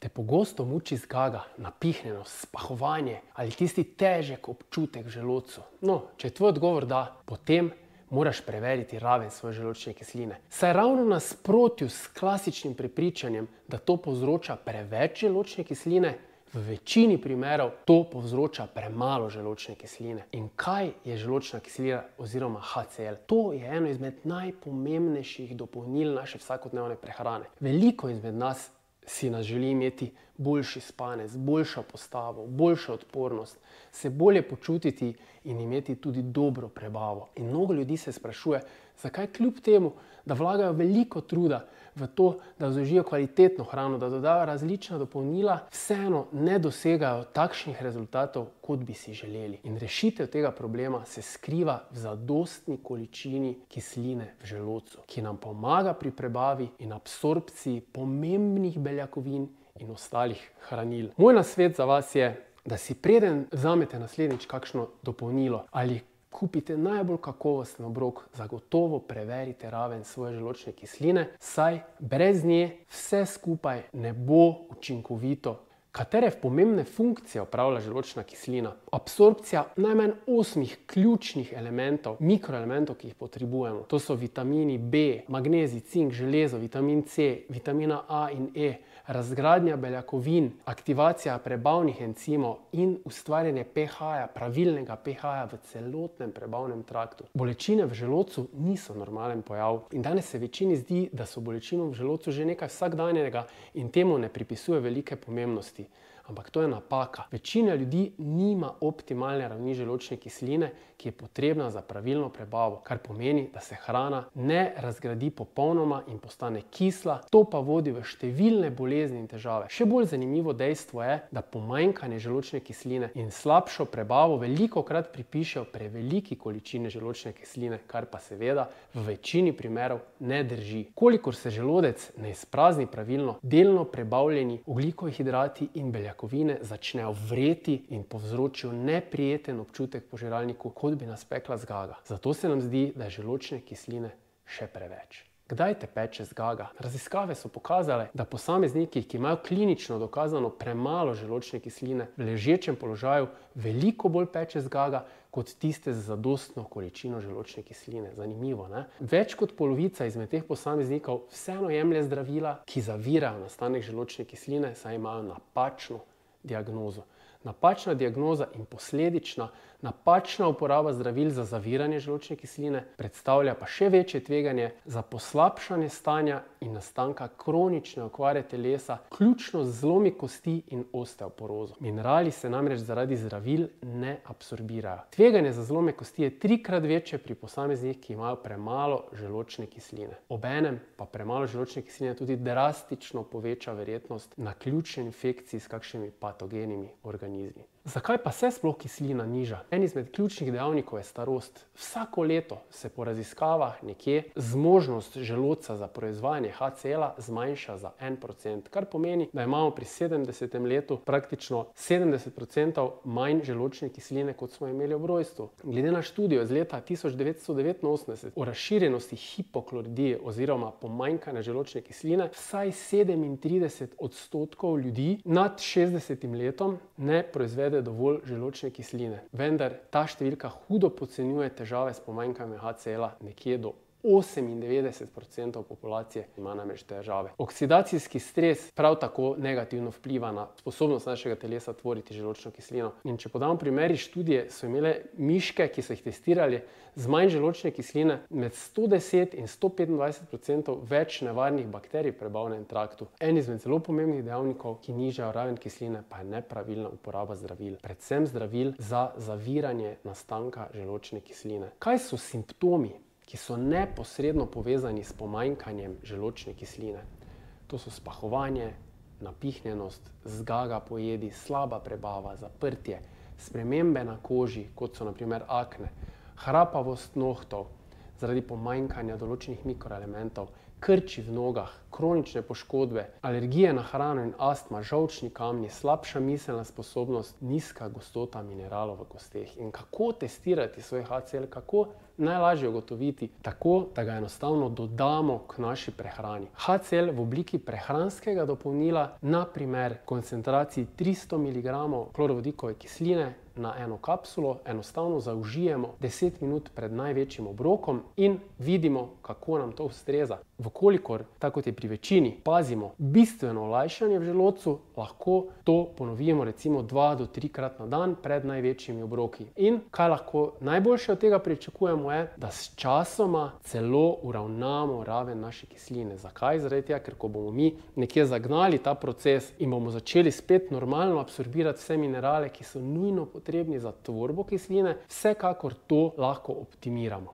Te pogosto muči zgaga, napihnjenost, spahovanje ali tisti težek občutek v želodcu? No, če je tvoj odgovor da, potem moraš preveriti raven svoje želodčne kisline. Saj ravno v nasprotju s klasičnim prepričanjem, da to povzroča preveč želodčne kisline, v večini primerov to povzroča premalo želodčne kisline. In kaj je želodčna kislina oziroma HCl? To je eno izmed najpomembnejših dopolnil naše vsakodnevne prehrane. Veliko izmed nas si nas želi imeti boljši spanec, boljšo postavo, boljšo odpornost, se bolje počutiti in imeti tudi dobro prebavo. In mnogo ljudi se sprašuje, zakaj kljub temu, da vlagajo veliko truda v to, da zaužijo kvalitetno hrano, da dodajo različna dopolnila, vseeno ne dosegajo takšnih rezultatov, kot bi si želeli. In rešitev tega problema se skriva v zadostni količini kisline v želodcu, ki nam pomaga pri prebavi in absorpciji pomembnih beljakovin in ostalih hranil. Moj nasvet za vas je, da si preden vzamete naslednjič kakšno dopolnilo ali kupite najbolj kakovosten obrok, zagotovo preverite raven svoje želodčne kisline, saj brez nje vse skupaj ne bo učinkovito. Katere pomembne funkcije opravlja želodčna kislina? Absorpcija najmanj 8 ključnih elementov, mikroelementov, ki jih potrebujemo. To so vitamini B, magnezij, cink, železo, vitamin C, vitamina A in E, razgradnja beljakovin, aktivacija prebavnih encimov in ustvarjanje pH-ja, pravilnega pH-ja v celotnem prebavnem traktu. Bolečine v želodcu niso normalen pojav in danes se večini zdi, da so bolečine v želodcu že nekaj vsakdanjega in temu ne pripisuje velike pomembnosti. Ampak to je napaka. Večina ljudi nima optimalne ravni želodčne kisline, ki je potrebna za pravilno prebavo, kar pomeni, da se hrana ne razgradi popolnoma in postane kisla, to pa vodi v številne bolezni in težave. Še bolj zanimivo dejstvo je, da pomanjkanje želodčne kisline in slabšo prebavo velikokrat pripišejo preveliki količini želodčne kisline, kar pa seveda v večini primerov ne drži. Kolikor se želodec ne izprazni pravilno, delno prebavljeni ogljikovi hidrati in beljakovine začnejo vreti in povzročijo neprijeten občutek po žiralniku, kot bi nas pekla zgaga. Zato se nam zdi, da je želodčne kisline še preveč. Kdaj te peče zgaga? Raziskave so pokazale, da posamezniki, ki imajo klinično dokazano premalo želodčne kisline, v ležečem položaju veliko bolj peče zgaga kot tiste z zadostno količino želodčne kisline. Zanimivo, ne? Več kot polovica izmed teh posameznikov vseeno jemlje zdravila, ki zavirajo nastanek želodčne kisline, saj imajo napačno diagnozo. Napačna diagnoza in posledična napačna uporaba zdravil za zaviranje želodčne kisline predstavlja pa še večje tveganje za poslabšanje stanja in nastanka kronične okvare telesa, vključno z zlomi kosti in osteoporozo. Minerali se namreč zaradi zdravil ne absorbirajo. Tveganje za zlome kosti je 3-krat večje pri posameznikih, ki imajo premalo želodčne kisline. Obenem pa premalo želodčne kisline tudi drastično poveča verjetnost naključne infekcije s kakšnimi patogenimi organizmi. Zakaj pa se sploh kislina niža? En izmed ključnih dejavnikov je starost. Vsako leto se po raziskavah nekje zmožnost želodca za proizvajanje HCl-a zmanjša za 1%, kar pomeni, da imamo pri 70. letu praktično 70% manj želodčne kisline, kot smo imeli ob rojstvu. Glede na študijo iz leta 1989 o razširjenosti hipokloridije oziroma pomanjkanja želodčne kisline, vsaj 37% ljudi nad 60. letom ne proizvede dovolj želodčne kisline. Vendar ta številka hudo podcenjuje težave s pomanjkanjem HCl-a, nekje do 98% populacije ima namreč težave. Oksidacijski stres prav tako negativno vpliva na sposobnost našega telesa tvoriti želodčno kislino. In če podamo primer iz študije, so imele miške, ki so jih testirali z manj želodčne kisline, med 110 in 125% več nevarnih bakterij v prebavnem traktu. En izmed zelo pomembnih dejavnikov, ki nižajo raven kisline, pa je nepravilna uporaba zdravil. Predvsem zdravil za zaviranje nastanka želodčne kisline. Kaj so simptomi, ki so neposredno povezani s pomanjkanjem želodčne kisline? To so spahovanje, napihnjenost, zgaga po jedi, slaba prebava, zaprtje, spremembe na koži, kot so na primer akne, hrapavost nohtov zaradi pomanjkanja določenih mikroelementov, krči v nogah, kronične poškodbe, alergije na hrano in astma, žolčni kamni, slabša miselna sposobnost, nizka gostota mineralov v kosteh. In kako testirati svoj HCl, kako najlažje ugotoviti? Tako, da ga enostavno dodamo k naši prehrani. HCl v obliki prehranskega dopolnila, na primer koncentraciji 300 mg klorovodikove kisline na eno kapsulo, enostavno zaužijemo 10 minut pred največjim obrokom in vidimo, kako nam to ustreza. Vkolikor, tako kot je pri večini, pazimo bistveno olajšanje v želodcu, lahko to ponovimo recimo 2 do 3 krat na dan pred največjimi obroki. In kaj lahko najboljše od tega pričakujemo je, da s časoma celo uravnamo raven naše kisline. Zakaj? Zaradi tega, ker ko bomo mi nekje zagnali ta proces in bomo začeli spet normalno absorbirati vse minerale, ki so nujno potrebni za tvorbo kisline, vsekakor to lahko optimiramo.